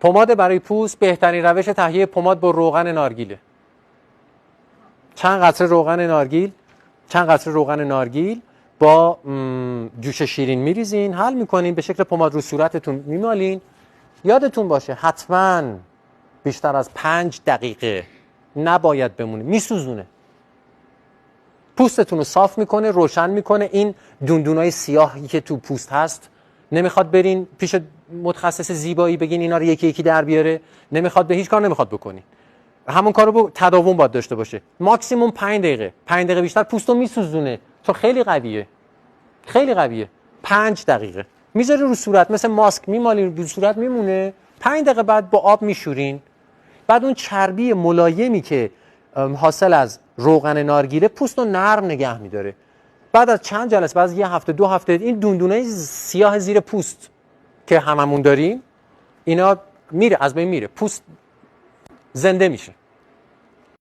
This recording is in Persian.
پماد برای پوست بهترین روش تهیه پماد با روغن نارگیله. چند قطره روغن نارگیل با جوش شیرین میریزین، حل میکنین، به شکل پماد رو صورتتون میمالین. یادتون باشه حتما بیشتر از 5 دقیقه نباید بمونه، میسوزونه، پوستتون رو صاف میکنه، روشن میکنه. این دوندونای سیاهی که تو پوست هست نمیخواد برین پیش متخصص زیبایی بگین اینا رو یکی یکی در بیاره، نمیخواد، به هیچ کار نمیخواد بکنین. همون کارو تداوم باید داشته باشه. ماکسیموم 5 دقیقه بیشتر پوستو میسوزونه، چون خیلی قویه. 5 دقیقه میذاری رو صورت، مثل ماسک میمالین رو صورت میمونه. 5 دقیقه بعد با آب میشورین. بعد اون چربی ملایمی که حاصل از روغن نارگیله پوست رو نرم نگه میداره. بعد از چند جلسه، بعد از 1 هفته 2 هفته، این دوندونای سیاه زیر پوست که هممون داریم اینا میره، از بین میره، پوست زنده میشه.